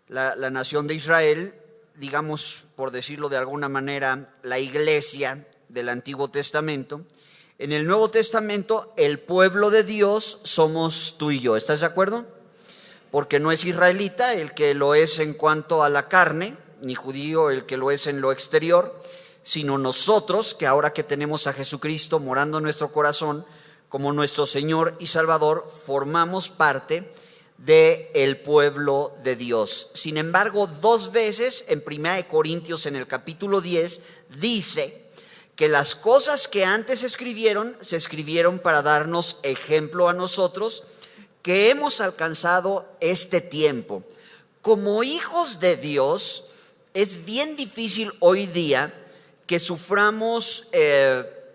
la nación de Israel, digamos, por decirlo de alguna manera, la iglesia del Antiguo Testamento. En el Nuevo Testamento, el pueblo de Dios somos tú y yo. ¿Estás de acuerdo? Porque no es israelita el que lo es en cuanto a la carne, ni judío el que lo es en lo exterior, sino nosotros, que ahora que tenemos a Jesucristo morando en nuestro corazón como nuestro Señor y Salvador, formamos parte del pueblo de Dios. Sin embargo, 2 veces en 1 Corintios, en el capítulo 10, dice que las cosas que antes se escribieron para darnos ejemplo a nosotros, que hemos alcanzado este tiempo. Como hijos de Dios, es bien difícil hoy día que suframos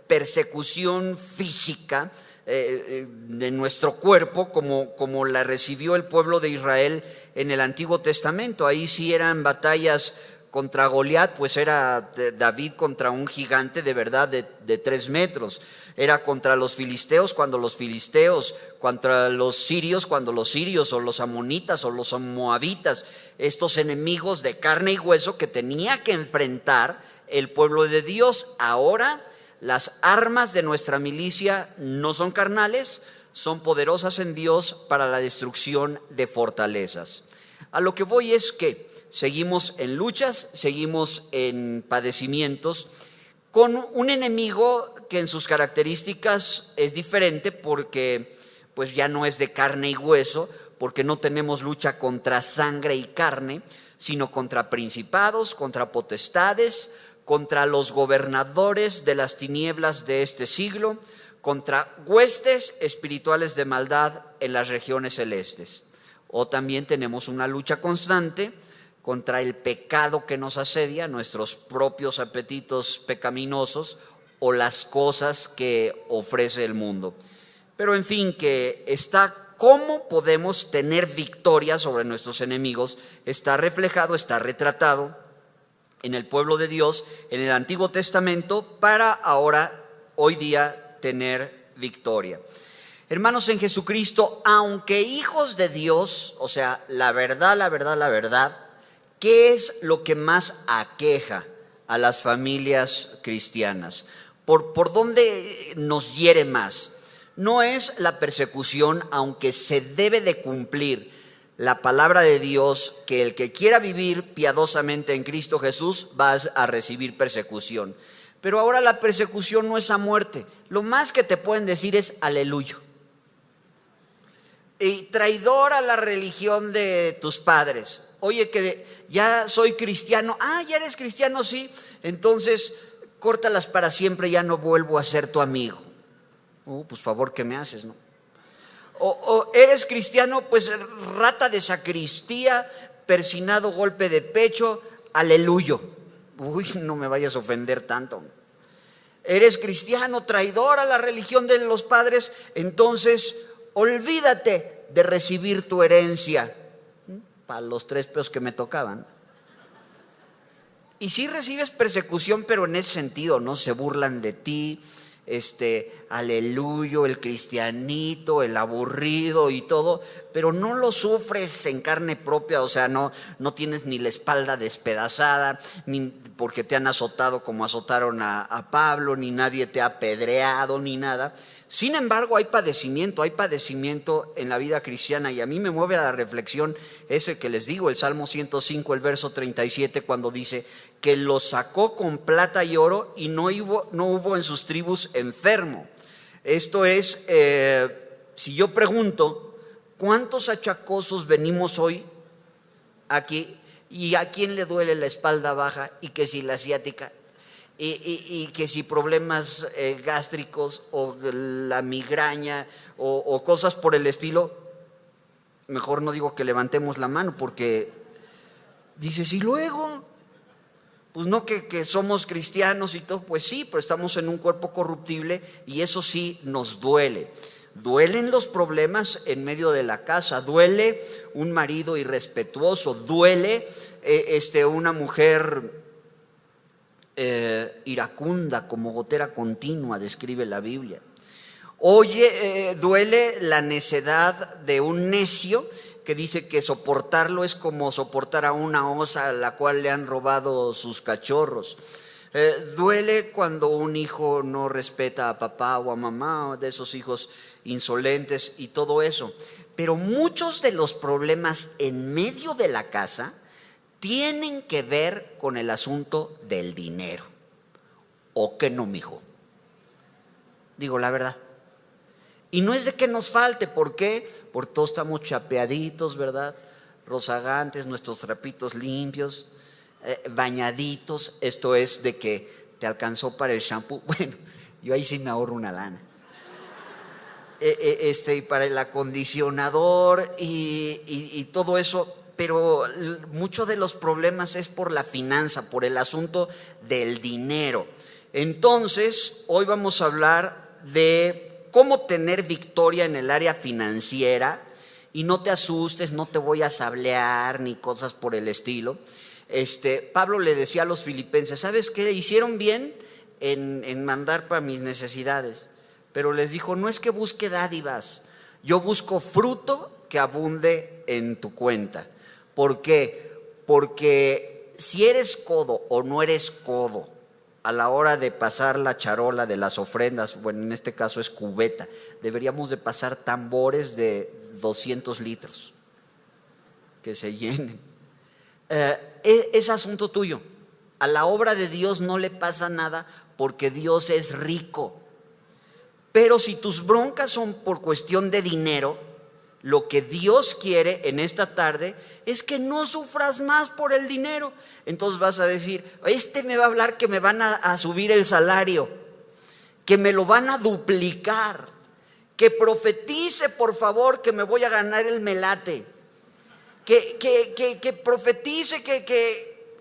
persecución física de nuestro cuerpo como la recibió el pueblo de Israel en el Antiguo Testamento. Ahí sí eran batallas contra Goliat, pues era David contra un gigante de verdad de 3 metros. Era contra los filisteos cuando los filisteos, contra los sirios cuando los sirios, o los amonitas o los moabitas, estos enemigos de carne y hueso que tenía que enfrentar el pueblo de Dios. Ahora las armas de nuestra milicia no son carnales, son poderosas en Dios para la destrucción de fortalezas. A lo que voy es que seguimos en luchas, seguimos en padecimientos, con un enemigo que en sus características es diferente, porque pues ya no es de carne y hueso, porque no tenemos lucha contra sangre y carne, sino contra principados, contra potestades, contra los gobernadores de las tinieblas de este siglo, contra huestes espirituales de maldad en las regiones celestes. O también tenemos una lucha constante contra el pecado que nos asedia, nuestros propios apetitos pecaminosos o las cosas que ofrece el mundo. Pero en fin, que está cómo podemos tener victoria sobre nuestros enemigos, está reflejado, está retratado en el pueblo de Dios, en el Antiguo Testamento, para ahora, hoy día, tener victoria. Hermanos en Jesucristo, aunque hijos de Dios, o sea, la verdad, ¿qué es lo que más aqueja a las familias cristianas? ¿Por dónde nos hiere más? No es la persecución, aunque se debe de cumplir la palabra de Dios, que el que quiera vivir piadosamente en Cristo Jesús va a recibir persecución. Pero ahora la persecución no es a muerte. Lo más que te pueden decir es aleluya. Y traidor a la religión de tus padres. Oye, que ya soy cristiano. Ah, ya eres cristiano, sí. Entonces, córtalas para siempre, ya no vuelvo a ser tu amigo. Pues favor que me haces, ¿no? O eres cristiano, pues rata de sacristía, persinado, golpe de pecho, aleluyo. Uy, no me vayas a ofender tanto. Eres cristiano, traidor a la religión de los padres, entonces olvídate de recibir tu herencia. Para los 3 pesos que me tocaban. Y sí recibes persecución, pero en ese sentido, ¿no? Se burlan de ti, aleluyo, el cristianito, el aburrido y todo, pero no lo sufres en carne propia, o sea, no tienes ni la espalda despedazada, ni porque te han azotado como azotaron a Pablo, ni nadie te ha apedreado, ni nada. Sin embargo, hay padecimiento en la vida cristiana, y a mí me mueve a la reflexión ese que les digo, el Salmo 105, el verso 37, cuando dice que los sacó con plata y oro y no hubo en sus tribus enfermo. Esto es, si yo pregunto, ¿cuántos achacosos venimos hoy aquí? ¿Y a quién le duele la espalda baja? Y que si la ciática, y que si problemas gástricos o la migraña o cosas por el estilo, mejor no digo que levantemos la mano, porque dices, ¿y luego? Pues no que somos cristianos y todo, pues sí, pero estamos en un cuerpo corruptible y eso sí nos duele. Duelen los problemas en medio de la casa, duele un marido irrespetuoso, duele una mujer iracunda como gotera continua, describe la Biblia. Duele la necedad de un necio que dice que soportarlo es como soportar a una osa a la cual le han robado sus cachorros. Duele cuando un hijo no respeta a papá o a mamá, o de esos hijos insolentes y todo eso. Pero muchos de los problemas en medio de la casa tienen que ver con el asunto del dinero. ¿O qué no, mijo? Digo la verdad. Y no es de que nos falte, ¿por qué? Porque todos estamos chapeaditos, ¿verdad? Rozagantes, nuestros trapitos limpios, bañaditos. Esto es de que te alcanzó para el shampoo. Bueno, yo ahí sí me ahorro una lana. Y para el acondicionador y todo eso. Pero muchos de los problemas es por la finanza, por el asunto del dinero. Entonces, hoy vamos a hablar de cómo tener victoria en el área financiera. Y no te asustes, no te voy a sablear ni cosas por el estilo. Pablo le decía a los filipenses, ¿sabes qué? Hicieron bien en mandar para mis necesidades. Pero les dijo, no es que busque dádivas, yo busco fruto que abunde en tu cuenta. ¿Por qué? Porque si eres codo o no eres codo a la hora de pasar la charola de las ofrendas, bueno, en este caso es cubeta, deberíamos de pasar tambores de 200 litros que se llenen. Es asunto tuyo. A la obra de Dios no le pasa nada porque Dios es rico. Pero si tus broncas son por cuestión de dinero, lo que Dios quiere en esta tarde es que no sufras más por el dinero. Entonces vas a decir, me va a hablar que me van a subir el salario, que me lo van a duplicar, que profetice por favor que me voy a ganar el melate, que profetice que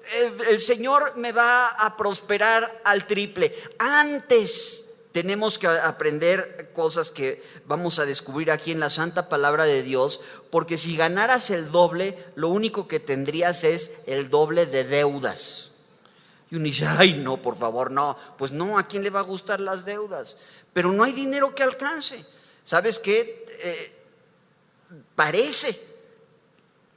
el Señor me va a prosperar al triple. Antes tenemos que aprender cosas que vamos a descubrir aquí en la santa palabra de Dios, porque si ganaras el doble, lo único que tendrías es el doble de deudas. Y uno dice, ay no, por favor, no. Pues no, ¿a quién le va a gustar las deudas? Pero no hay dinero que alcance. ¿Sabes qué? Parece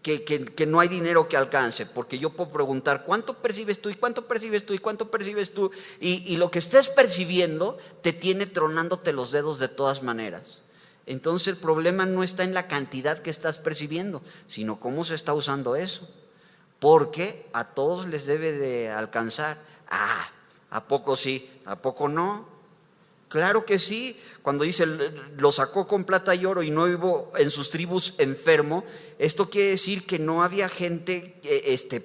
que no hay dinero que alcance, porque yo puedo preguntar, ¿cuánto percibes tú? ¿Y cuánto percibes tú? ¿Y cuánto percibes tú? Y lo que estés percibiendo te tiene tronándote los dedos de todas maneras. Entonces el problema no está en la cantidad que estás percibiendo, sino cómo se está usando eso. Porque a todos les debe de alcanzar. ¿A poco sí? ¿A poco no? Claro que sí. Cuando dice lo sacó con plata y oro y no hubo en sus tribus enfermo, esto quiere decir que no había gente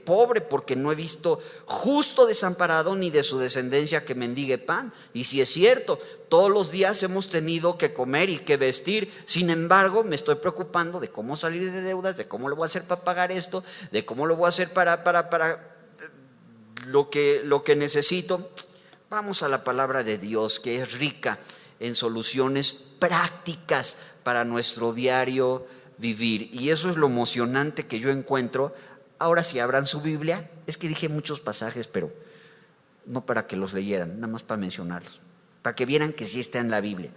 pobre, porque no he visto justo desamparado ni de su descendencia que mendigue pan. Y si es cierto, todos los días hemos tenido que comer y que vestir. Sin embargo, me estoy preocupando de cómo salir de deudas, de cómo lo voy a hacer para pagar esto, de cómo lo voy a hacer para lo que necesito. Vamos a la palabra de Dios, que es rica en soluciones prácticas para nuestro diario vivir. Y eso es lo emocionante que yo encuentro. Ahora si abran su Biblia, es que dije muchos pasajes, pero no para que los leyeran, nada más para mencionarlos, para que vieran que sí está en la Biblia.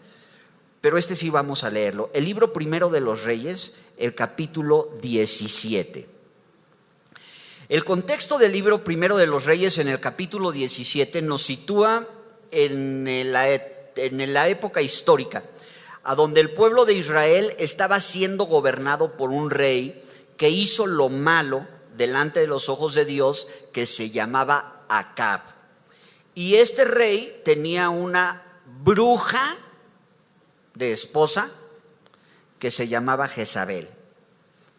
Pero sí vamos a leerlo. El libro primero de los Reyes, el capítulo 17. El contexto del libro primero de los Reyes en el capítulo 17 nos sitúa en la época histórica, a donde el pueblo de Israel estaba siendo gobernado por un rey que hizo lo malo delante de los ojos de Dios, que se llamaba Acab. Y este rey tenía una bruja de esposa que se llamaba Jezabel.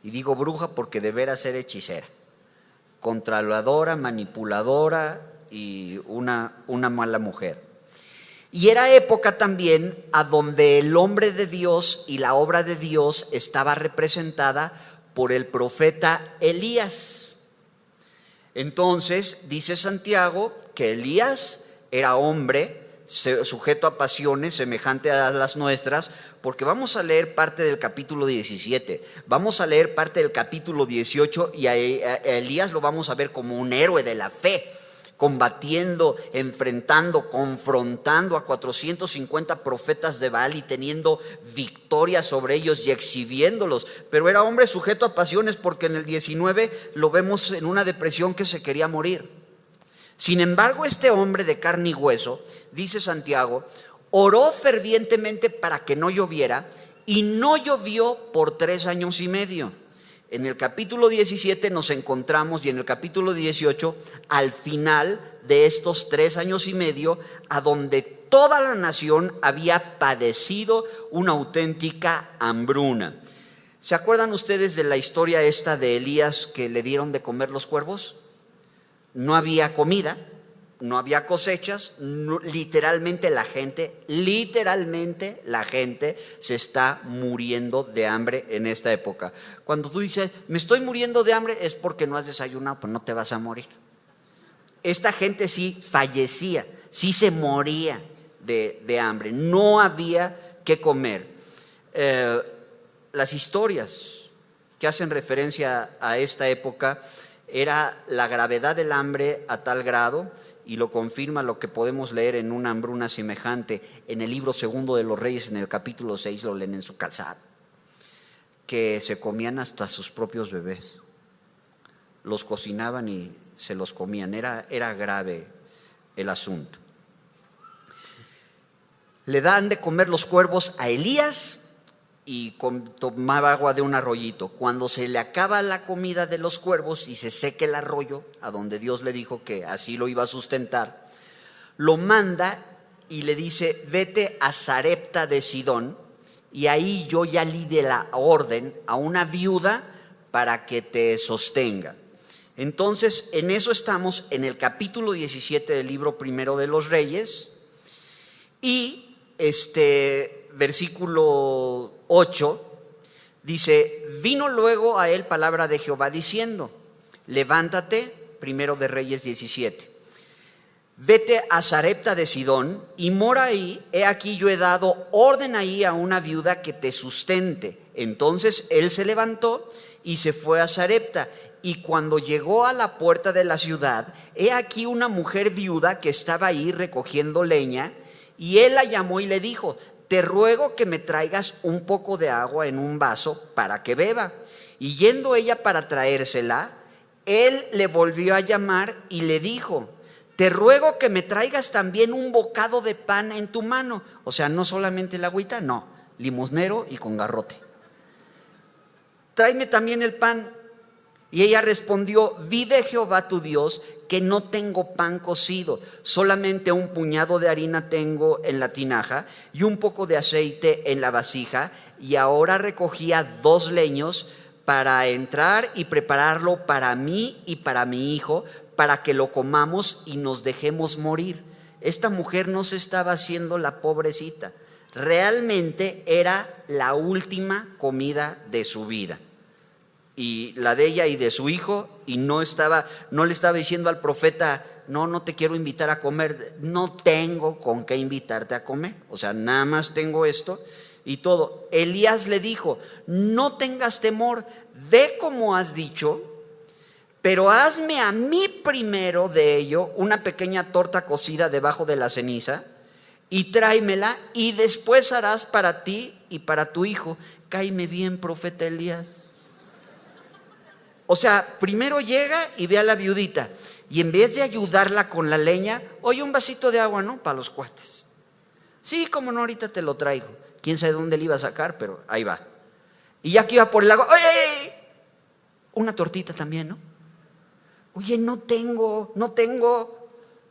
Y digo bruja porque de veras era hechicera, controladora, manipuladora y una mala mujer. Y era época también a donde el hombre de Dios y la obra de Dios estaba representada por el profeta Elías. Entonces dice Santiago que Elías era hombre sujeto a pasiones semejante a las nuestras, porque vamos a leer parte del capítulo 17, vamos a leer parte del capítulo 18 y a Elías lo vamos a ver como un héroe de la fe, combatiendo, enfrentando, confrontando a 450 profetas de Baal y teniendo victoria sobre ellos y exhibiéndolos. Pero era hombre sujeto a pasiones, porque en el 19 lo vemos en una depresión que se quería morir. Sin embargo, este hombre de carne y hueso, dice Santiago, oró fervientemente para que no lloviera, y no llovió por 3 años y medio. En el capítulo 17 nos encontramos, y en el capítulo 18, al final de estos 3 años y medio, a donde toda la nación había padecido una auténtica hambruna. ¿Se acuerdan ustedes de la historia esta de Elías, que le dieron de comer los cuervos? No había comida, no había cosechas, literalmente la gente se está muriendo de hambre en esta época. Cuando tú dices, me estoy muriendo de hambre, es porque no has desayunado, pues no te vas a morir. Esta gente sí fallecía, sí se moría de hambre, no había que comer. Las historias que hacen referencia a esta época era la gravedad del hambre a tal grado, y lo confirma lo que podemos leer en una hambruna semejante en el libro segundo de los Reyes, en el capítulo 6, lo leen en su casa, que se comían hasta sus propios bebés, los cocinaban y se los comían, era grave el asunto. Le dan de comer los cuervos a Elías y tomaba agua de un arroyito. Cuando se le acaba la comida de los cuervos y se seque el arroyo, a donde Dios le dijo que así lo iba a sustentar, lo manda y le dice, vete a Sarepta de Sidón, y ahí yo ya le di la orden a una viuda para que te sostenga. Entonces, en eso estamos en el capítulo 17 del libro primero de los Reyes, y versículo 8 dice, vino luego a él palabra de Jehová diciendo, levántate, primero de Reyes 17, vete a Sarepta de Sidón y mora ahí, he aquí yo he dado orden ahí a una viuda que te sustente. Entonces él se levantó y se fue a Sarepta, y cuando llegó a la puerta de la ciudad, he aquí una mujer viuda que estaba ahí recogiendo leña, y él la llamó y le dijo, te ruego que me traigas un poco de agua en un vaso para que beba. Y yendo ella para traérsela, él le volvió a llamar y le dijo, te ruego que me traigas también un bocado de pan en tu mano. O sea, no solamente el agüita, no, limosnero y con garrote. Tráeme también el pan. Y ella respondió, vive Jehová tu Dios, que no tengo pan cocido, solamente un puñado de harina tengo en la tinaja y un poco de aceite en la vasija, y ahora recogía 2 leños para entrar y prepararlo para mí y para mi hijo, para que lo comamos y nos dejemos morir. Esta mujer no se estaba haciendo la pobrecita, realmente era la última comida de su vida, y la de ella y de su hijo, y no le estaba diciendo al profeta, no te quiero invitar a comer, no tengo con qué invitarte a comer, o sea, nada más tengo esto y todo. Elías le dijo, no tengas temor, ve como has dicho, pero hazme a mí primero de ello una pequeña torta cocida debajo de la ceniza, y tráemela, y después harás para ti y para tu hijo. Cáeme bien, profeta Elías. O sea, primero llega y ve a la viudita, y en vez de ayudarla con la leña, oye, un vasito de agua, ¿no? Para los cuates. Sí, cómo no, ahorita te lo traigo. Quién sabe dónde le iba a sacar, pero ahí va. Y ya que iba por el agua, oye, una tortita también, ¿no? Oye, no tengo,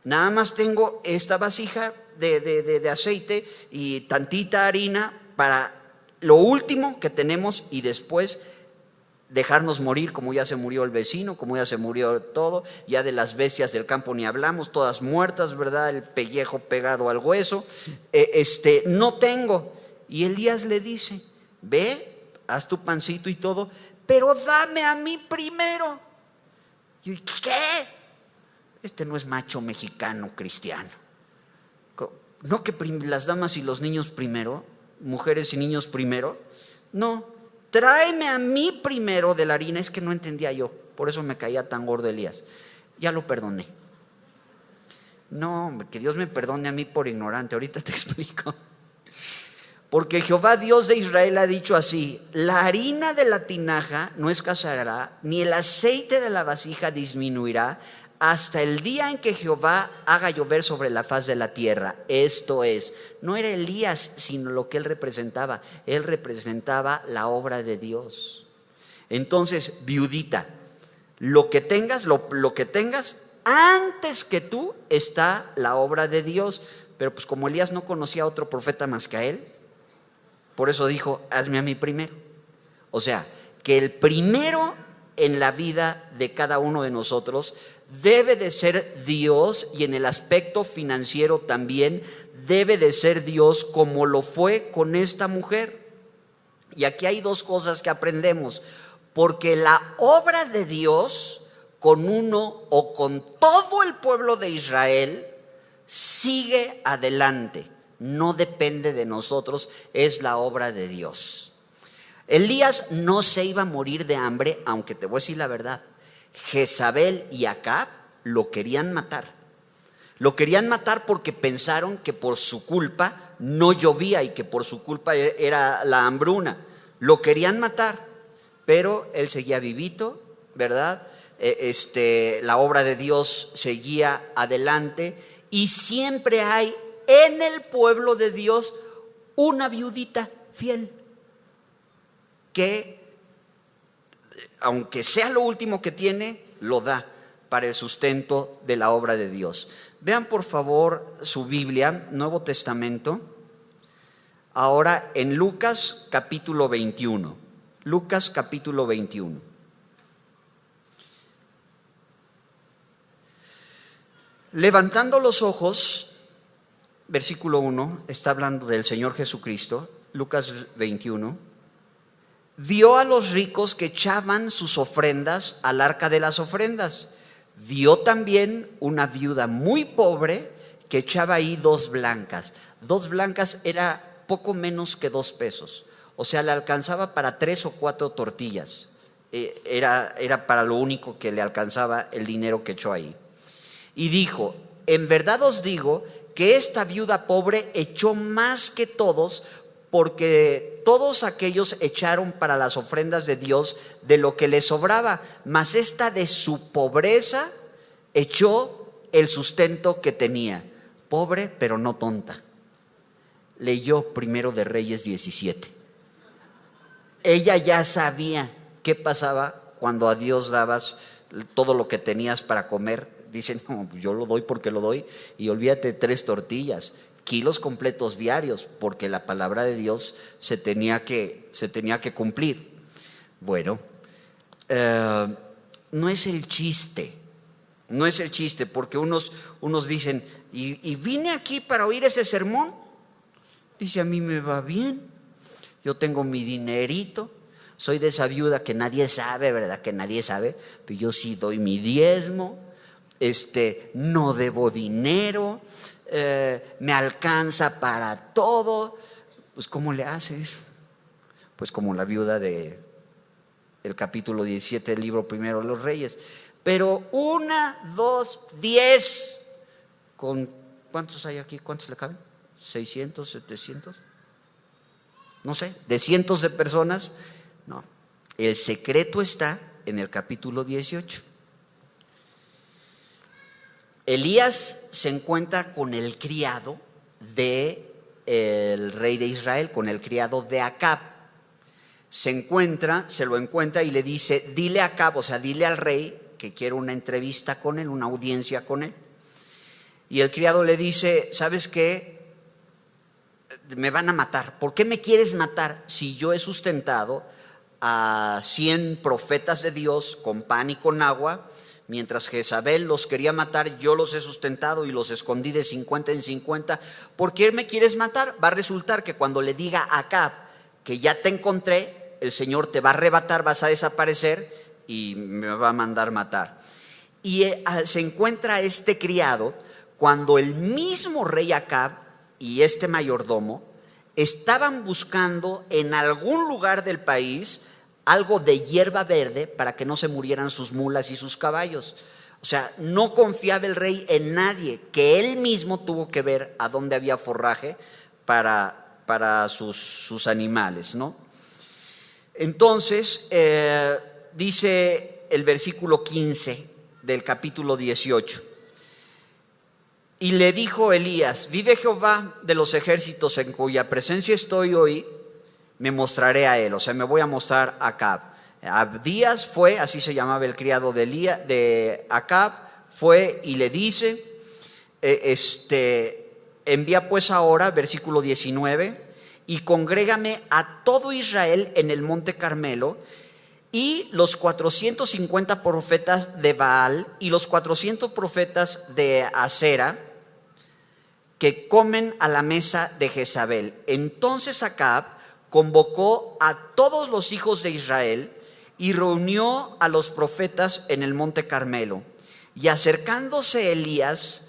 nada más tengo esta vasija de aceite y tantita harina para lo último que tenemos, y después dejarnos morir, como ya se murió el vecino, como ya se murió todo, ya de las bestias del campo ni hablamos, todas muertas, ¿verdad? El pellejo pegado al hueso, no tengo. Y Elías le dice, ve, haz tu pancito y todo, pero dame a mí primero. Y yo, ¿qué? Este no es macho mexicano cristiano. No que las damas y los niños primero, mujeres y niños primero, no. Tráeme a mí primero de la harina. Es que no entendía yo, por eso me caía tan gordo Elías. Ya lo perdoné. No, hombre, que Dios me perdone a mí por ignorante, ahorita te explico. Porque Jehová Dios de Israel ha dicho así: la harina de la tinaja no escaseará, ni el aceite de la vasija disminuirá, hasta el día en que Jehová haga llover sobre la faz de la tierra. Esto es, no era Elías, sino lo que él representaba. Él representaba la obra de Dios. Entonces, viudita, lo que tengas, antes que tú está la obra de Dios. Pero pues como Elías no conocía a otro profeta más que a él, por eso dijo: hazme a mí primero. O sea, que el primero en la vida de cada uno de nosotros debe de ser Dios, y en el aspecto financiero también debe de ser Dios, como lo fue con esta mujer. Y aquí hay dos cosas que aprendemos: porque la obra de Dios con uno o con todo el pueblo de Israel sigue adelante. No depende de nosotros, es la obra de Dios. Elías no se iba a morir de hambre, aunque te voy a decir la verdad. Jezabel y Acab lo querían matar. Lo querían matar porque pensaron que por su culpa no llovía y que por su culpa era la hambruna. Lo querían matar, pero él seguía vivito, ¿verdad? La obra de Dios seguía adelante, y siempre hay en el pueblo de Dios una viudita fiel que, aunque sea lo último que tiene, lo da para el sustento de la obra de Dios. Vean por favor su Biblia, Nuevo Testamento, ahora en Lucas capítulo 21. Lucas capítulo 21. Levantando los ojos, versículo 1, está hablando del Señor Jesucristo. Lucas 21. Vio a los ricos que echaban sus ofrendas al arca de las ofrendas. Vio también una viuda muy pobre que echaba ahí 2 blancas. 2 blancas era poco menos que 2 pesos. O sea, le alcanzaba para 3 o 4 tortillas. Era para lo único que le alcanzaba el dinero que echó ahí. Y dijo: en verdad os digo que esta viuda pobre echó más que todos, porque todos aquellos echaron para las ofrendas de Dios de lo que les sobraba, mas esta de su pobreza echó el sustento que tenía. Pobre pero no tonta. Leyó Primero de Reyes 17. Ella ya sabía qué pasaba cuando a Dios dabas todo lo que tenías para comer. Dicen: no, yo lo doy porque lo doy, y olvídate, 3 tortillas, kilos completos diarios, porque la palabra de Dios se tenía que cumplir. Bueno, no es el chiste, porque unos dicen: ¿y vine aquí para oír ese sermón? Dice: a mí me va bien, yo tengo mi dinerito, soy de esa viuda que nadie sabe, ¿verdad? Que nadie sabe, pero yo sí doy mi diezmo. No debo dinero, me alcanza para todo. Pues ¿cómo le haces? Pues como la viuda del capítulo 17 del libro primero de los Reyes. Pero 1, 2, 10, ¿cuántos hay aquí? ¿Cuántos le caben? ¿600, 700? No sé, de cientos de personas. No, el secreto está en el capítulo 18. Elías se encuentra con el criado del rey de Israel, con el criado de Acab. Se lo encuentra y le dice: dile a Acab, o sea, dile al rey que quiero una entrevista con él, una audiencia con él. Y el criado le dice: ¿sabes qué? Me van a matar. ¿Por qué me quieres matar si yo he sustentado a 100 profetas de Dios con pan y con agua? Mientras Jezabel los quería matar, yo los he sustentado y los escondí de 50 en 50. ¿Por qué me quieres matar? Va a resultar que cuando le diga a Acab que ya te encontré, el Señor te va a arrebatar, vas a desaparecer y me va a mandar matar. Y se encuentra este criado cuando el mismo rey Acab y este mayordomo estaban buscando en algún lugar del país algo de hierba verde para que no se murieran sus mulas y sus caballos. O sea, no confiaba el rey en nadie, que él mismo tuvo que ver a dónde había forraje para sus animales, ¿no? Entonces, dice el versículo 15 del capítulo 18. Y le dijo Elías: vive Jehová de los ejércitos en cuya presencia estoy hoy, me mostraré a él. O sea, me voy a mostrar a Acab. Abdías fue, así se llamaba el criado de Acab, fue y le dice, envía pues ahora, versículo 19, y congrégame a todo Israel en el monte Carmelo, y los 450 profetas de Baal y los 400 profetas de Asera, que comen a la mesa de Jezabel. Entonces Acab convocó a todos los hijos de Israel y reunió a los profetas en el monte Carmelo. Y acercándose Elías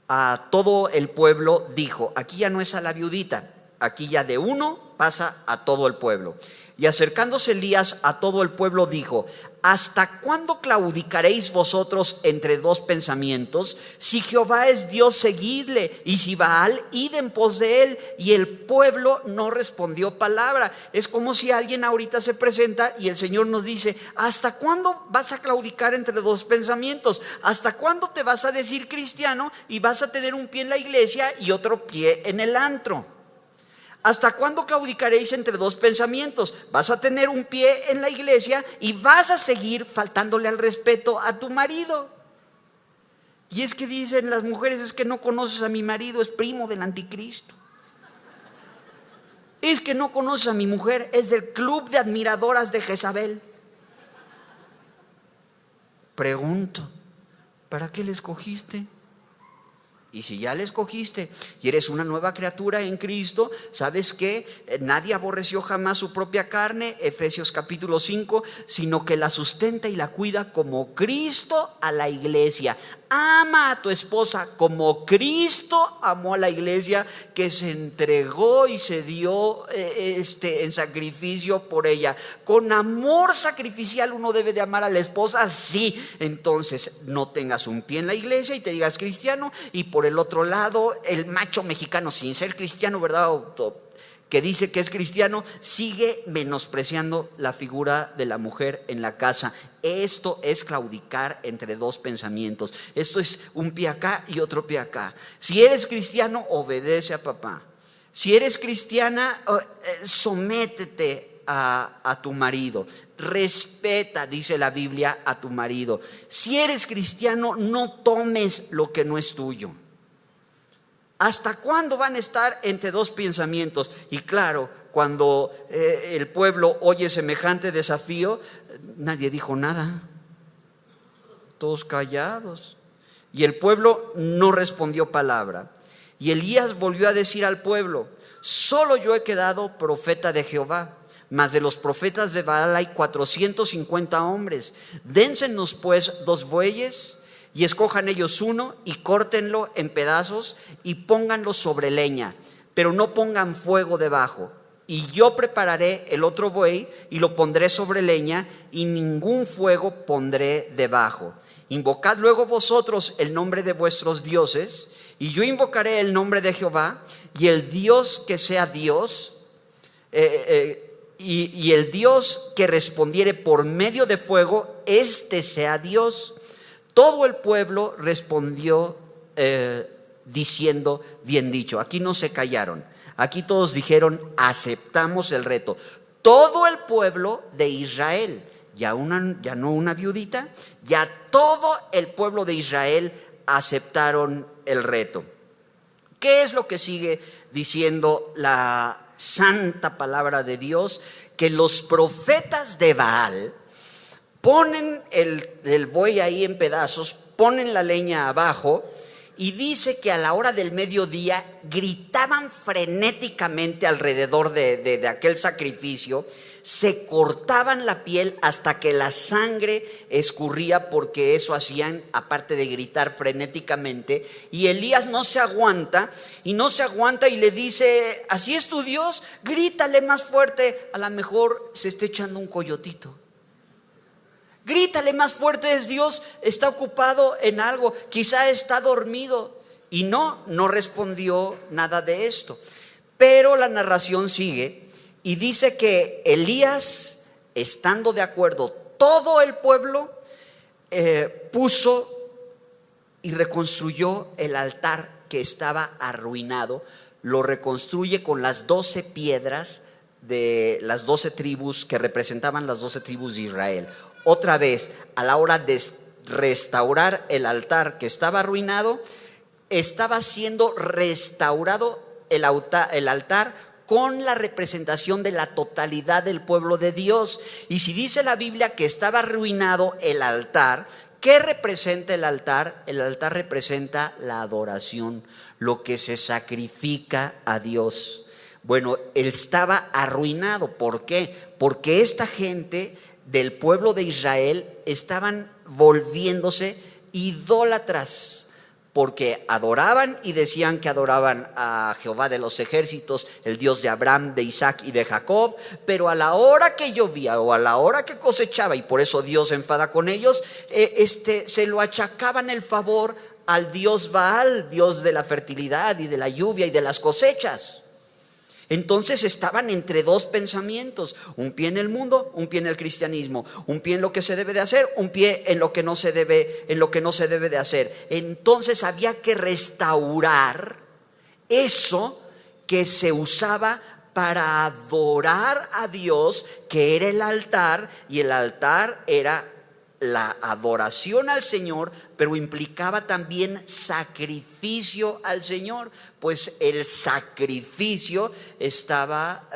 a todo el pueblo, dijo: aquí ya no es a la viudita, aquí ya de uno pasa a todo el pueblo. Y acercándose Elías a todo el pueblo dijo: ¿hasta cuándo claudicaréis vosotros entre dos pensamientos? Si Jehová es Dios, seguidle, y si Baal, id en pos de él. Y el pueblo no respondió palabra. Es como si alguien ahorita se presenta y el Señor nos dice: ¿hasta cuándo vas a claudicar entre dos pensamientos? ¿Hasta cuándo te vas a decir cristiano y vas a tener un pie en la iglesia y otro pie en el antro? ¿Hasta cuándo claudicaréis entre dos pensamientos? Vas a tener un pie en la iglesia y vas a seguir faltándole al respeto a tu marido. Y es que dicen las mujeres: es que no conoces a mi marido, es primo del anticristo. Es que no conoces a mi mujer, es del club de admiradoras de Jezabel. Pregunto, ¿para qué le escogiste? Y si ya le escogiste y eres una nueva criatura en Cristo, ¿sabes qué? Nadie aborreció jamás su propia carne, Efesios capítulo 5, sino que la sustenta y la cuida como Cristo a la iglesia. Ama a tu esposa como Cristo amó a la iglesia, que se entregó y se dio en sacrificio por ella. Con amor sacrificial uno debe de amar a la esposa, sí. Entonces no tengas un pie en la iglesia y te digas cristiano, y por el otro lado el macho mexicano, sin ser cristiano, ¿verdad?, que dice que es cristiano, sigue menospreciando la figura de la mujer en la casa. Esto es claudicar entre dos pensamientos. Esto es un pie acá y otro pie acá. Si eres cristiano, obedece a papá. Si eres cristiana, sométete a tu marido. Respeta, dice la Biblia, a tu marido. Si eres cristiano, no tomes lo que no es tuyo. ¿Hasta cuándo van a estar entre dos pensamientos? Y claro, cuando el pueblo oye semejante desafío, nadie dijo nada. Todos callados. Y el pueblo no respondió palabra. Y Elías volvió a decir al pueblo: solo yo he quedado profeta de Jehová, mas de los profetas de Baal hay 450 hombres. Dénsenos pues 2 bueyes, y escojan ellos uno y córtenlo en pedazos y pónganlo sobre leña, pero no pongan fuego debajo. Y yo prepararé el otro buey y lo pondré sobre leña, y ningún fuego pondré debajo. Invocad luego vosotros el nombre de vuestros dioses, y yo invocaré el nombre de Jehová, y el Dios que sea Dios, y el Dios que respondiere por medio de fuego, este sea Dios. Todo el pueblo respondió diciendo: bien dicho. Aquí no se callaron. Aquí todos dijeron: aceptamos el reto. Todo el pueblo de Israel, ya no una viudita, ya todo el pueblo de Israel aceptaron el reto. ¿Qué es lo que sigue diciendo la santa palabra de Dios? Que los profetas de Baal ponen el buey ahí en pedazos, ponen la leña abajo, y dice que a la hora del mediodía gritaban frenéticamente alrededor de aquel sacrificio, se cortaban la piel hasta que la sangre escurría, porque eso hacían, aparte de gritar frenéticamente. Y Elías no se aguanta y le dice: ¿así es tu Dios? Grítale más fuerte, a lo mejor se está echando un coyotito. grítale más fuerte, es Dios, está ocupado en algo, quizá está dormido. Y no respondió nada de esto. Pero la narración sigue y dice que Elías, estando de acuerdo todo el pueblo, puso y reconstruyó el altar que estaba arruinado. Lo reconstruye con las 12 piedras de las 12 tribus que representaban las 12 tribus de Israel. Otra vez, a la hora de restaurar el altar que estaba arruinado, estaba siendo restaurado el altar con la representación de la totalidad del pueblo de Dios. Y si dice la Biblia que estaba arruinado el altar, ¿qué representa el altar? El altar representa la adoración, lo que se sacrifica a Dios. Bueno, él estaba arruinado. ¿Por qué? Porque esta gente del pueblo de Israel estaban volviéndose idólatras, porque adoraban y decían que adoraban a Jehová de los ejércitos, el Dios de Abraham, de Isaac y de Jacob, pero a la hora que llovía o a la hora que cosechaba, y por eso Dios se enfada con ellos, se lo achacaban el favor al Dios Baal, Dios de la fertilidad y de la lluvia y de las cosechas. Entonces estaban entre dos pensamientos: un pie en el mundo, un pie en el cristianismo, un pie en lo que se debe de hacer, un pie en lo que no se debe, de hacer. Entonces había que restaurar eso que se usaba para adorar a Dios, que era el altar, y el altar era la adoración al Señor, pero implicaba también sacrificio al Señor, pues el sacrificio estaba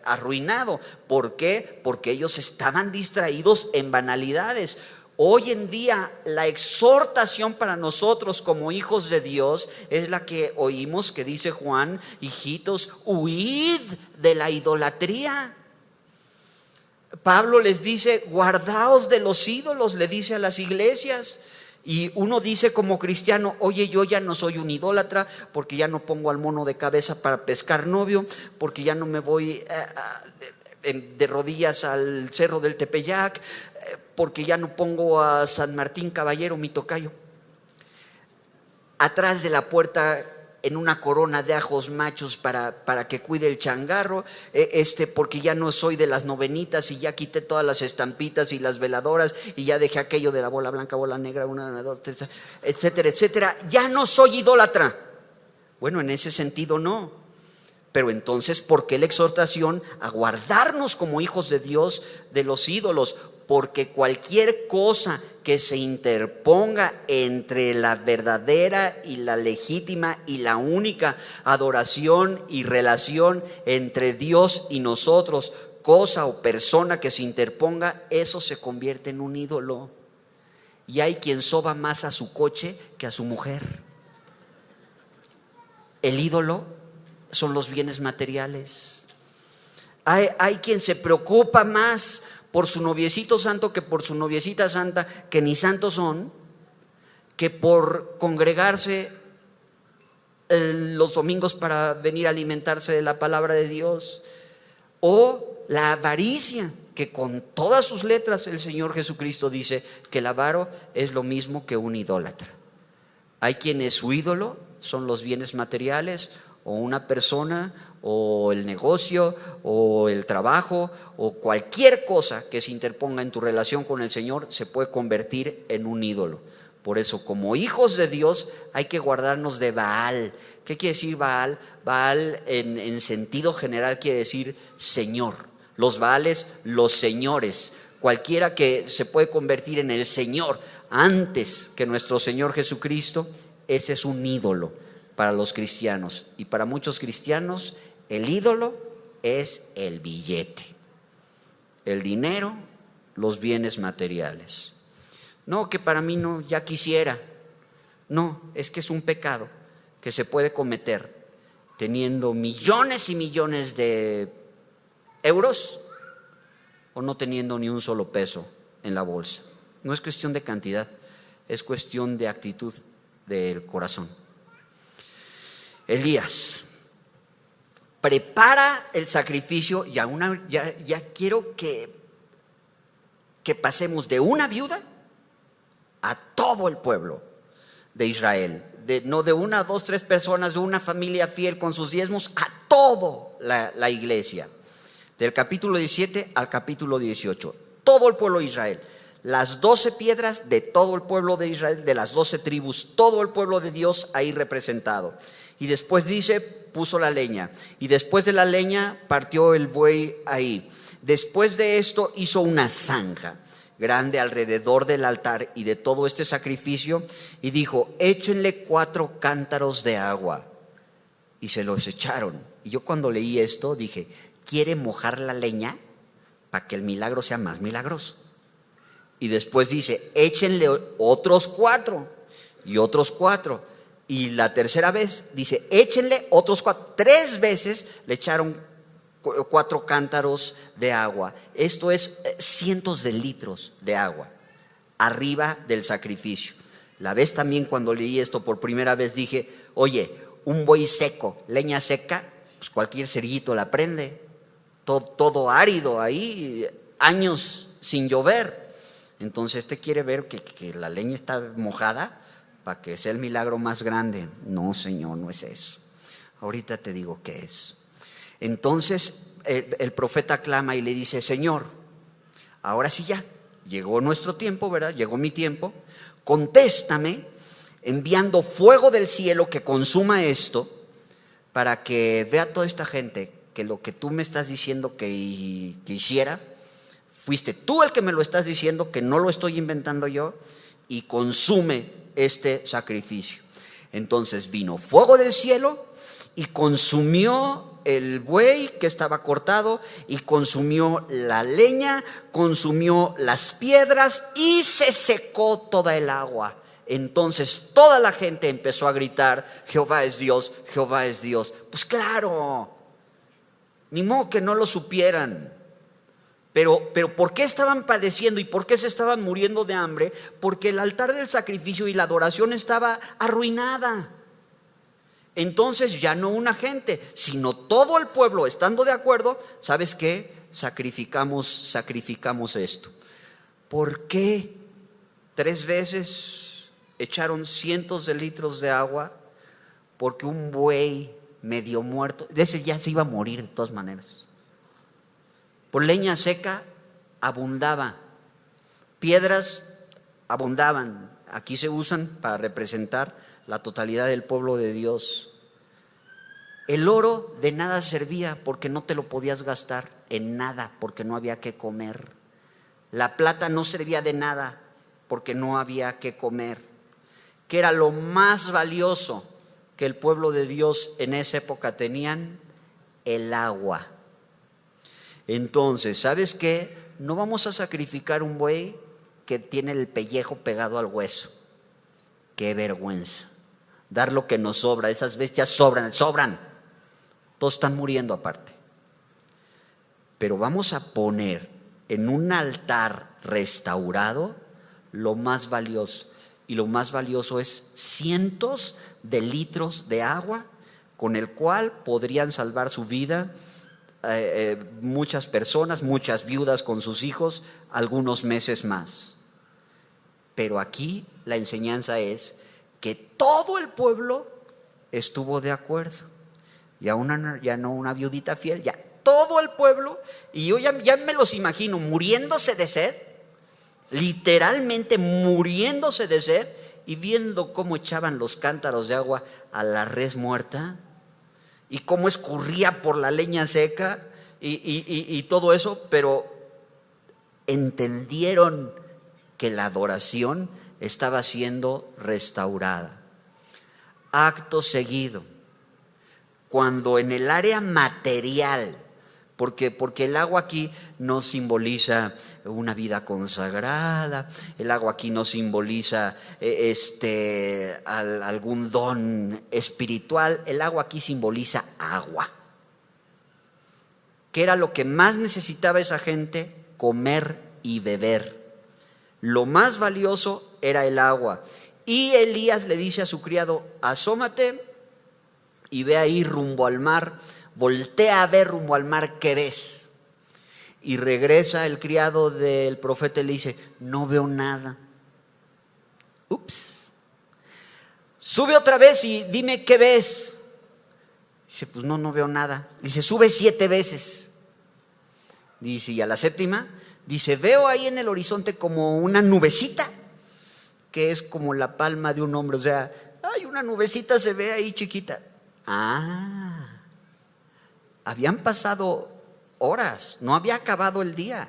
arruinado. ¿Por qué? Porque ellos estaban distraídos en banalidades. Hoy en día la exhortación para nosotros como hijos de Dios es la que oímos, que dice Juan: hijitos, huid de la idolatría. Pablo les dice: guardaos de los ídolos, le dice a las iglesias. Y uno dice como cristiano: oye, yo ya no soy un idólatra, porque ya no pongo al mono de cabeza para pescar novio, porque ya no me voy de rodillas al cerro del Tepeyac, porque ya no pongo a San Martín Caballero, mi tocayo, atrás de la puerta en una corona de ajos machos para que cuide el changarro, porque ya no soy de las novenitas y ya quité todas las estampitas y las veladoras y ya dejé aquello de la bola blanca, bola negra, una, dos, tres, etcétera, etcétera. Ya no soy idólatra. Bueno, en ese sentido no. Pero entonces, ¿por qué la exhortación a guardarnos como hijos de Dios de los ídolos? Porque cualquier cosa que se interponga entre la verdadera y la legítima y la única adoración y relación entre Dios y nosotros, cosa o persona que se interponga, eso se convierte en un ídolo. Y hay quien soba más a su coche que a su mujer. El ídolo son los bienes materiales. Hay quien se preocupa más por su noviecito santo que por su noviecita santa, que ni santos son, que por congregarse los domingos para venir a alimentarse de la palabra de Dios. O la avaricia, que con todas sus letras el Señor Jesucristo dice que el avaro es lo mismo que un idólatra. Hay quienes su ídolo son los bienes materiales, o una persona, o el negocio, o el trabajo, o cualquier cosa que se interponga en tu relación con el Señor se puede convertir en un ídolo. Por eso, como hijos de Dios, hay que guardarnos de Baal. ¿Qué quiere decir Baal? Baal en sentido general quiere decir Señor. Los Baales, los señores. Cualquiera que se puede convertir en el Señor antes que nuestro Señor Jesucristo, ese es un ídolo para los cristianos. Y para muchos cristianos, el ídolo es el billete, el dinero, los bienes materiales. No, que para mí no, ya quisiera. No, es que es un pecado que se puede cometer teniendo millones y millones de euros o no teniendo ni un solo peso en la bolsa. No es cuestión de cantidad, es cuestión de actitud del corazón. Elías prepara el sacrificio y ya quiero que que pasemos de una viuda a todo el pueblo de Israel. No de una, dos, tres personas, de una familia fiel con sus diezmos, a toda la iglesia. Del capítulo 17 al capítulo 18. Todo el pueblo de Israel. Las 12 piedras de todo el pueblo de Israel, de las 12 tribus, todo el pueblo de Dios ahí representado. Y después dice, puso la leña. Y después de la leña partió el buey ahí. Después de esto hizo una zanja grande alrededor del altar y de todo este sacrificio, y dijo, échenle 4 cántaros de agua. Y se los echaron. Y yo cuando leí esto dije, ¿quiere mojar la leña para que el milagro sea más milagroso? Y después dice, échenle otros 4 y otros 4. Y la tercera vez dice, échenle otros 4. 3 veces le echaron 4 cántaros de agua. Esto es cientos de litros de agua arriba del sacrificio. La vez también cuando leí esto por primera vez dije, oye, un buey seco, leña seca, pues cualquier cerillito la prende. Todo árido ahí, años sin llover. Entonces quiere ver que la leña está mojada para que sea el milagro más grande. No, Señor, no es eso. Ahorita te digo qué es. Entonces el profeta clama y le dice, Señor, ahora sí ya, llegó nuestro tiempo, ¿verdad? Llegó mi tiempo. Contéstame enviando fuego del cielo que consuma esto, para que vea toda esta gente que lo que tú me estás diciendo que hiciera, fuiste tú el que me lo estás diciendo, que no lo estoy inventando yo, y consume este sacrificio. Entonces vino fuego del cielo y consumió el buey que estaba cortado, y consumió la leña, consumió las piedras, y se secó toda el agua. Entonces toda la gente empezó a gritar, Jehová es Dios, Jehová es Dios. Pues claro, ni modo que no lo supieran. Pero ¿por qué estaban padeciendo y por qué se estaban muriendo de hambre? Porque el altar del sacrificio y la adoración estaba arruinada. Entonces ya no una gente, sino todo el pueblo estando de acuerdo, ¿sabes qué? Sacrificamos esto. ¿Por qué 3 veces echaron cientos de litros de agua? Porque un buey medio muerto, de ese ya se iba a morir de todas maneras. Por leña seca abundaba, piedras abundaban. Aquí se usan para representar la totalidad del pueblo de Dios. El oro de nada servía porque no te lo podías gastar en nada, porque no había que comer. La plata no servía de nada porque no había que comer. ¿Qué era lo más valioso que el pueblo de Dios en esa época tenían? El agua. Entonces, ¿sabes qué? No vamos a sacrificar un buey que tiene el pellejo pegado al hueso. Qué vergüenza. Dar lo que nos sobra. Esas bestias sobran. Todos están muriendo aparte. Pero vamos a poner en un altar restaurado lo más valioso. Y lo más valioso es cientos de litros de agua con el cual podrían salvar su vida muchas personas, muchas viudas con sus hijos, algunos meses más. Pero aquí la enseñanza es que todo el pueblo estuvo de acuerdo. Ya no una viudita fiel, ya todo el pueblo. Y yo ya me los imagino muriéndose de sed, literalmente muriéndose de sed, y viendo cómo echaban los cántaros de agua a la res muerta, y cómo escurría por la leña seca, y todo eso. Pero entendieron que la adoración estaba siendo restaurada. Acto seguido, cuando en el área material, porque el agua aquí no simboliza una vida consagrada, el agua aquí no simboliza algún don espiritual, el agua aquí simboliza agua. ¿Qué era lo que más necesitaba esa gente? Comer y beber. Lo más valioso era el agua. Y Elías le dice a su criado, asómate y ve ahí rumbo al mar, voltea a ver rumbo al mar, ¿qué ves? Y regresa el criado del profeta y le dice: no veo nada. Ups. Sube otra vez y dime qué ves. Dice: pues no veo nada. Dice: sube 7 veces. Dice: y a la séptima, dice: veo ahí en el horizonte como una nubecita, que es como la palma de un hombre. O sea, hay una nubecita, se ve ahí chiquita. Habían pasado horas, no había acabado el día.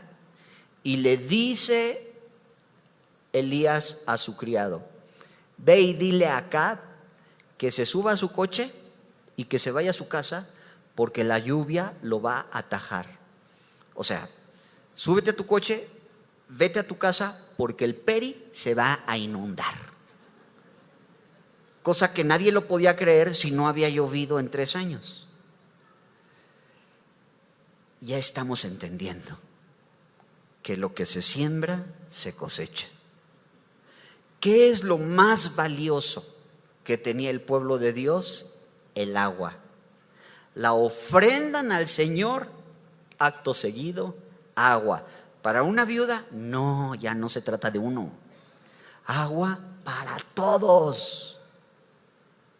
Y le dice Elías a su criado: ve y dile a Acab que se suba a su coche y que se vaya a su casa, porque la lluvia lo va a atajar. O sea, súbete a tu coche, vete a tu casa, porque el Peri se va a inundar. Cosa que nadie lo podía creer si no había llovido en 3 años. Ya estamos entendiendo que lo que se siembra se cosecha. ¿Qué es lo más valioso que tenía el pueblo de Dios? El agua. La ofrendan al Señor, acto seguido, agua. Para una viuda, no, ya no se trata de uno. Agua para todos,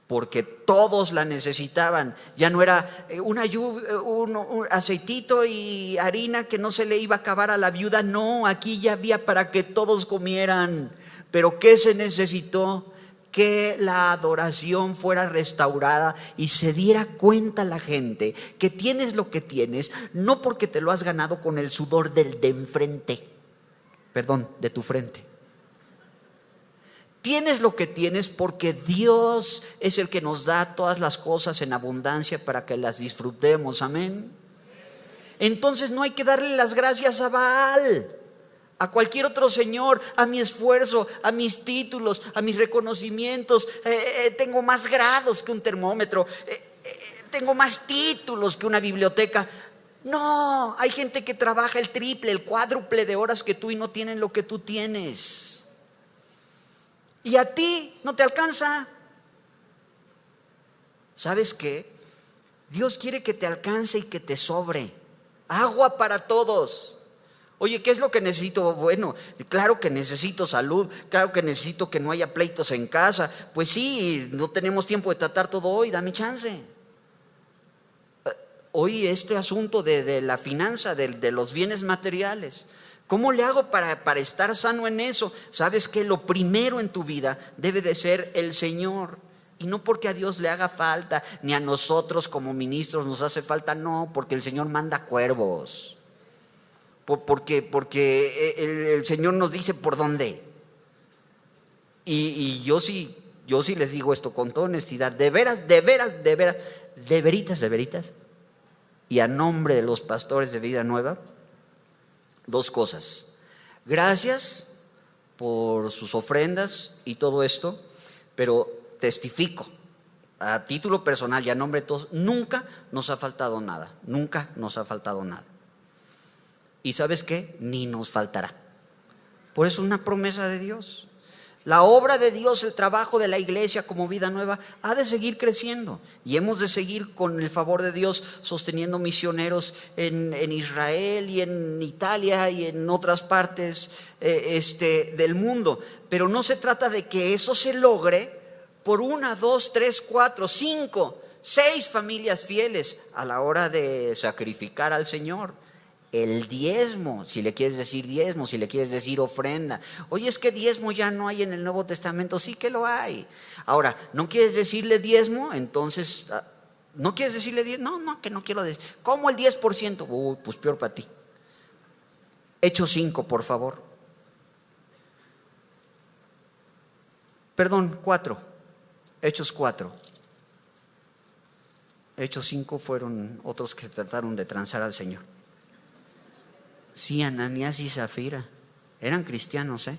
porque todos la necesitaban. Ya no era un aceitito y harina que no se le iba a acabar a la viuda. No, aquí ya había para que todos comieran. Pero ¿qué se necesitó? Que la adoración fuera restaurada y se diera cuenta la gente que tienes lo que tienes, no porque te lo has ganado con el sudor del de enfrente, de tu frente. Tienes lo que tienes porque Dios es el que nos da todas las cosas en abundancia para que las disfrutemos. Amén. Entonces no hay que darle las gracias a Baal, a cualquier otro señor, a mi esfuerzo, a mis títulos, a mis reconocimientos. Tengo más grados que un termómetro, tengo más títulos que una biblioteca. No, hay gente que trabaja el triple, el cuádruple de horas que tú y no tienen lo que tú tienes. Y a ti no te alcanza. ¿Sabes qué? Dios quiere que te alcance y que te sobre. Agua para todos. Oye, ¿qué es lo que necesito? Bueno, claro que necesito salud, claro que necesito que no haya pleitos en casa. Pues sí, no tenemos tiempo de tratar todo hoy, dame chance. Hoy este asunto de la finanza, de los bienes materiales, ¿cómo le hago para estar sano en eso? ¿Sabes que lo primero en tu vida debe de ser el Señor? Y no porque a Dios le haga falta, ni a nosotros como ministros nos hace falta, no, porque el Señor manda cuervos. Porque el Señor nos dice por dónde. Y yo sí les digo esto con toda honestidad, de veras, de veritas, y a nombre de los pastores de Vida Nueva, 2 cosas. Gracias por sus ofrendas y todo esto, pero testifico a título personal y a nombre de todos, nunca nos ha faltado nada. ¿Y sabes qué? Ni nos faltará. Por eso es una promesa de Dios. La obra de Dios, el trabajo de la iglesia como Vida Nueva ha de seguir creciendo y hemos de seguir con el favor de Dios sosteniendo misioneros en Israel y en Italia y en otras partes del mundo. Pero no se trata de que eso se logre por 1, 2, 3, 4, 5, 6 familias fieles a la hora de sacrificar al Señor. El diezmo, si le quieres decir diezmo, si le quieres decir ofrenda. Oye, es que diezmo ya no hay en el Nuevo Testamento. Sí que lo hay. Ahora, ¿no quieres decirle diezmo? Entonces, ¿no quieres decirle diezmo? No, que no quiero decir. ¿Cómo el 10%? Uy, pues peor para ti. Hechos 5, por favor. Perdón, 4. Hechos 4. Hechos 5 fueron otros que trataron de transar al Señor. Sí, Ananías y Zafira eran cristianos,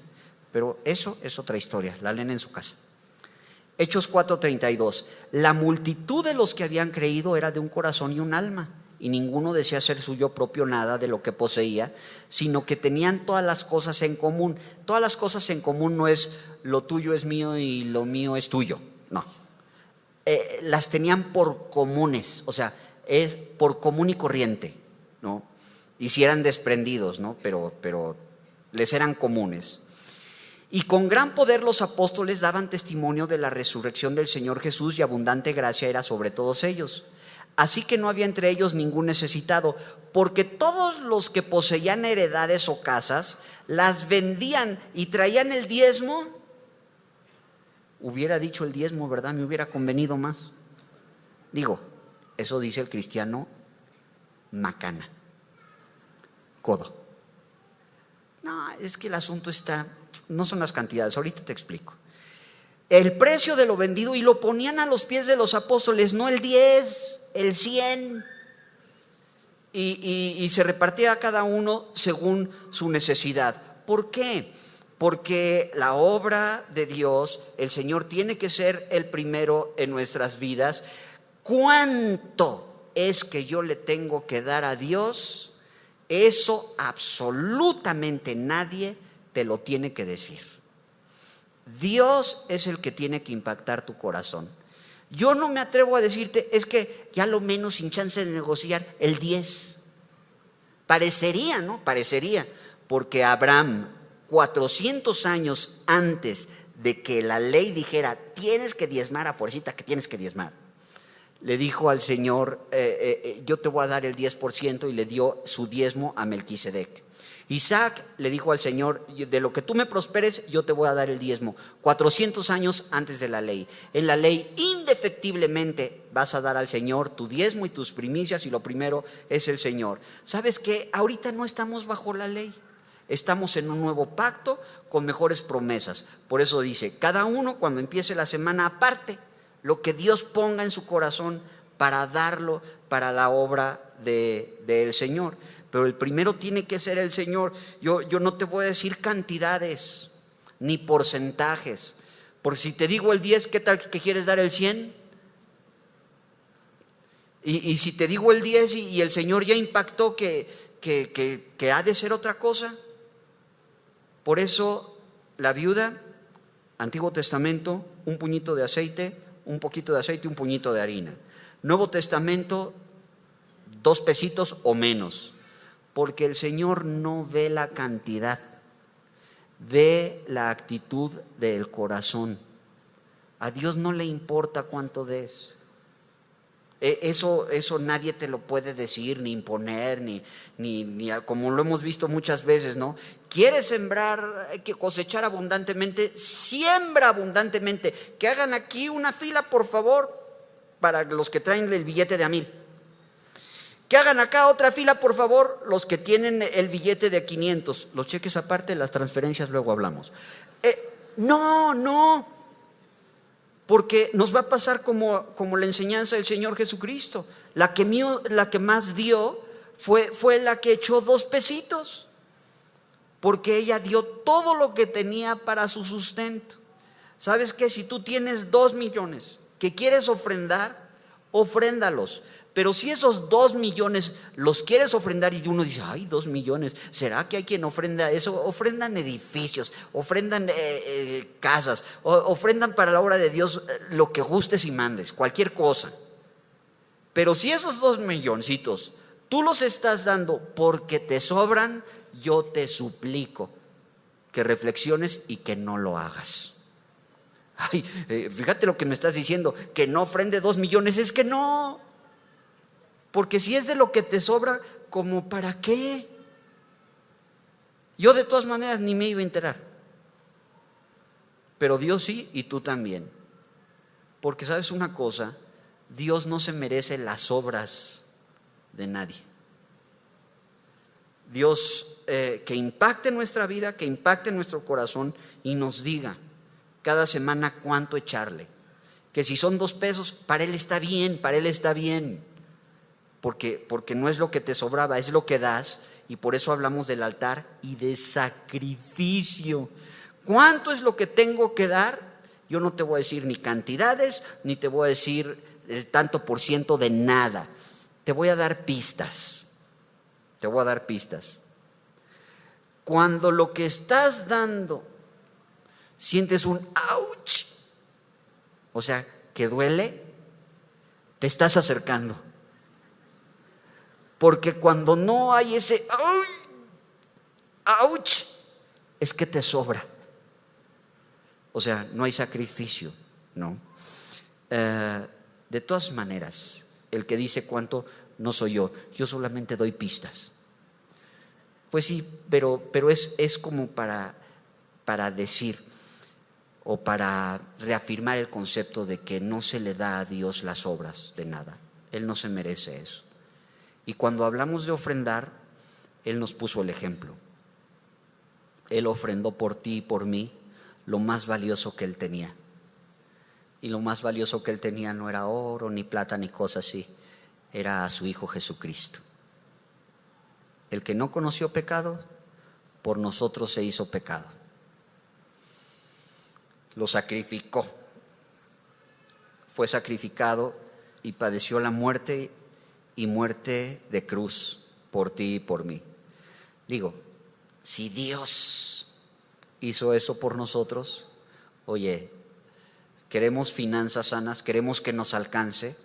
pero eso es otra historia, la leen en su casa. Hechos 4:32. La multitud de los que habían creído era de un corazón y un alma, y ninguno desea hacer suyo propio nada de lo que poseía, sino que tenían todas las cosas en común. Todas las cosas en común no es lo tuyo es mío y lo mío es tuyo, no. Las tenían por comunes, o sea, es por común y corriente, ¿no? y si eran desprendidos, ¿no? Pero les eran comunes. Y con gran poder los apóstoles daban testimonio de la resurrección del Señor Jesús, y abundante gracia era sobre todos ellos. Así que no había entre ellos ningún necesitado, porque todos los que poseían heredades o casas las vendían y traían el diezmo. Hubiera dicho el diezmo, ¿verdad? Me hubiera convenido más. Digo, eso dice el cristiano macana, codo. No, es que el asunto no son las cantidades, ahorita te explico. El precio de lo vendido, y lo ponían a los pies de los apóstoles, no el 10, el 100. Y se repartía a cada uno según su necesidad. ¿Por qué? Porque la obra de Dios, el Señor tiene que ser el primero en nuestras vidas. ¿Cuánto es que yo le tengo que dar a Dios? Eso absolutamente nadie te lo tiene que decir. Dios es el que tiene que impactar tu corazón. Yo no me atrevo a decirte, es que ya lo menos, sin chance de negociar, el 10. Parecería, ¿no? Parecería, porque Abraham, 400 años antes de que la ley dijera, tienes que diezmar a fuercita, que tienes que diezmar, le dijo al Señor, yo te voy a dar el 10%, y le dio su diezmo a Melquisedec. Isaac le dijo al Señor, de lo que tú me prosperes, yo te voy a dar el diezmo. 400 años antes de la ley. En la ley, indefectiblemente, vas a dar al Señor tu diezmo y tus primicias, y lo primero es el Señor. ¿Sabes qué? Ahorita no estamos bajo la ley. Estamos en un nuevo pacto con mejores promesas. Por eso dice, cada uno cuando empiece la semana aparte lo que Dios ponga en su corazón para darlo para la obra del Señor. Pero el primero tiene que ser el Señor. Yo no te voy a decir cantidades ni porcentajes, porque si te digo el 10, ¿qué tal que quieres dar el 100? Y si te digo el 10 y el Señor ya impactó que ha de ser otra cosa. Por eso la viuda, Antiguo Testamento, un puñito de aceite, un poquito de aceite y un puñito de harina. Nuevo Testamento, 2 pesitos o menos, porque el Señor no ve la cantidad, ve la actitud del corazón. A Dios no le importa cuánto des. Eso nadie te lo puede decir, ni imponer, ni como lo hemos visto muchas veces, ¿no? ¿Quieres sembrar, que cosechar abundantemente? Siembra abundantemente. Que hagan aquí una fila, por favor, para los que traen el billete de $1,000. Que hagan acá otra fila, por favor, los que tienen el billete de 500. Los cheques aparte, las transferencias luego hablamos. No, porque nos va a pasar como la enseñanza del Señor Jesucristo. La que más dio fue la que echó 2 pesitos, porque ella dio todo lo que tenía para su sustento. ¿Sabes qué? Si tú tienes 2 millones que quieres ofrendar, ofréndalos. Pero si esos 2 millones los quieres ofrendar y uno dice, ay, 2 millones, ¿será que hay quien ofrenda eso? Ofrendan edificios, ofrendan casas, ofrendan para la obra de Dios lo que gustes y mandes, cualquier cosa. Pero si esos 2 milloncitos tú los estás dando porque te sobran, yo te suplico que reflexiones y que no lo hagas. Ay, fíjate lo que me estás diciendo, que no ofrende 2 millones, es que no. Porque si es de lo que te sobra, ¿como para qué? Yo de todas maneras ni me iba a enterar. Pero Dios sí, y tú también. Porque sabes una cosa, Dios no se merece las obras de nadie. Dios que impacte nuestra vida, que impacte nuestro corazón y nos diga cada semana cuánto echarle. Que si son 2 pesos, para Él está bien, para Él está bien. Porque no es lo que te sobraba, es lo que das. Y por eso hablamos del altar y de sacrificio. ¿Cuánto es lo que tengo que dar? Yo no te voy a decir ni cantidades, ni te voy a decir el tanto por ciento de nada. Te voy a dar pistas. Te voy a dar pistas. Cuando lo que estás dando sientes un ouch, o sea, que duele, te estás acercando. Porque cuando no hay ese ¡ouch!, es que te sobra. O sea, no hay sacrificio, ¿no? De todas maneras, el que dice cuánto no soy yo solamente doy pistas. Pues sí, pero es como para decir o para reafirmar el concepto de que no se le da a Dios las obras de nada. Él no se merece eso. Y cuando hablamos de ofrendar, Él nos puso el ejemplo. Él ofrendó por ti y por mí lo más valioso que Él tenía. Y lo más valioso que Él tenía no era oro, ni plata, ni cosas así. Era a su Hijo Jesucristo. El que no conoció pecado, por nosotros se hizo pecado. Lo sacrificó. Fue sacrificado y padeció la muerte, y muerte de cruz por ti y por mí. Digo, si Dios hizo eso por nosotros, oye, queremos finanzas sanas, queremos que nos alcance,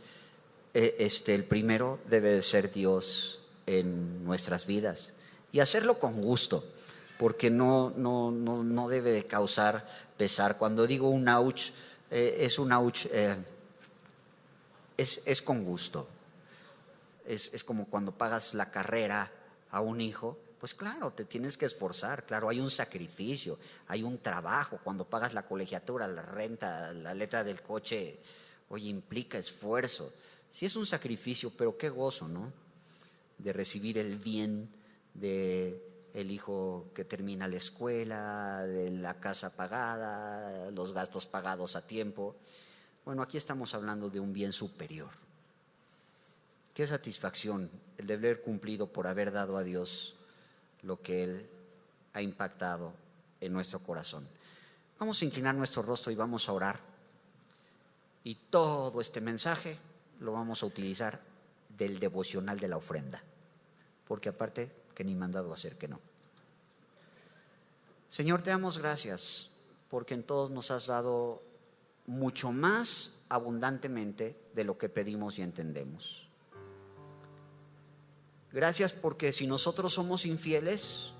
el primero debe de ser Dios en nuestras vidas, y hacerlo con gusto, porque no debe de causar pesar. Cuando digo un ouch, es un ouch, es con gusto. Es como cuando pagas la carrera a un hijo, pues claro, te tienes que esforzar, claro, hay un sacrificio, hay un trabajo. Cuando pagas la colegiatura, la renta, la letra del coche, oye, implica esfuerzo. Sí es un sacrificio, pero qué gozo, ¿no? De recibir el bien de el hijo que termina la escuela, de la casa pagada, los gastos pagados a tiempo. Bueno, aquí estamos hablando de un bien superior. Qué satisfacción el de haber cumplido por haber dado a Dios lo que Él ha impactado en nuestro corazón. Vamos a inclinar nuestro rostro y vamos a orar. Y todo este mensaje lo vamos a utilizar del devocional de la ofrenda, porque aparte que ni mandado a hacer que no. Señor, te damos gracias porque en todos nos has dado mucho más abundantemente de lo que pedimos y entendemos. Gracias porque si nosotros somos infieles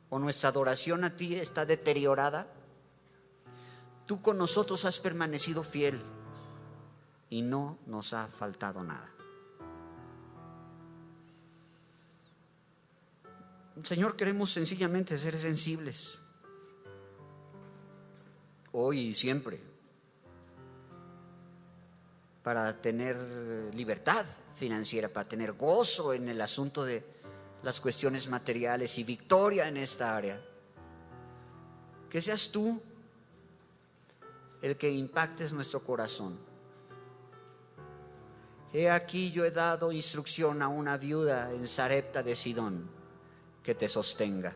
o nuestra adoración a ti está deteriorada, tú con nosotros has permanecido fiel y no nos ha faltado nada. Señor, queremos sencillamente ser sensibles hoy y siempre para tener libertad financiera, para tener gozo en el asunto de las cuestiones materiales y victoria en esta área. Que seas tú el que impactes nuestro corazón. He aquí yo he dado instrucción a una viuda en Sarepta de Sidón que te sostenga.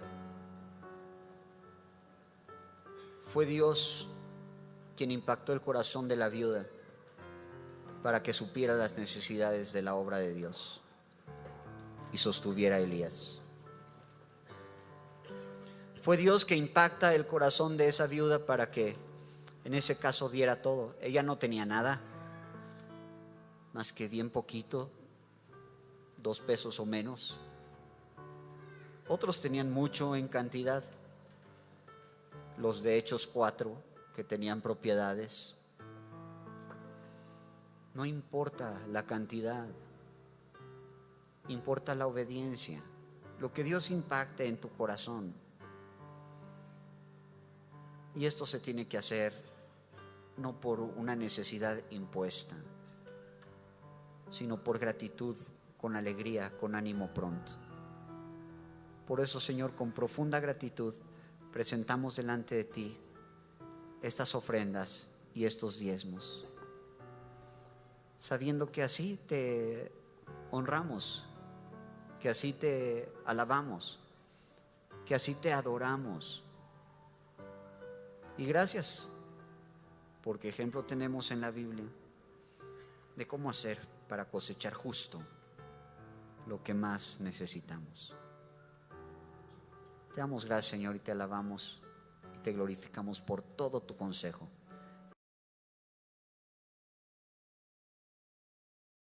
Fue Dios quien impactó el corazón de la viuda para que supiera las necesidades de la obra de Dios y sostuviera a Elías. Fue Dios que impacta el corazón de esa viuda para que en ese caso diera todo. Ella no tenía nada más que bien poquito, 2 pesos o menos. Otros tenían mucho en cantidad. Los de Hechos 4, que tenían propiedades. No importa la cantidad, importa la obediencia, lo que Dios impacte en tu corazón. Y esto se tiene que hacer no por una necesidad impuesta, sino por gratitud, con alegría, con ánimo pronto. Por eso, Señor, con profunda gratitud presentamos delante de ti estas ofrendas y estos diezmos, sabiendo que así te honramos, que así te alabamos, que así te adoramos. Y gracias, porque ejemplo tenemos en la Biblia de cómo hacer para cosechar justo lo que más necesitamos. Te damos gracias, Señor, y te alabamos y te glorificamos por todo tu consejo.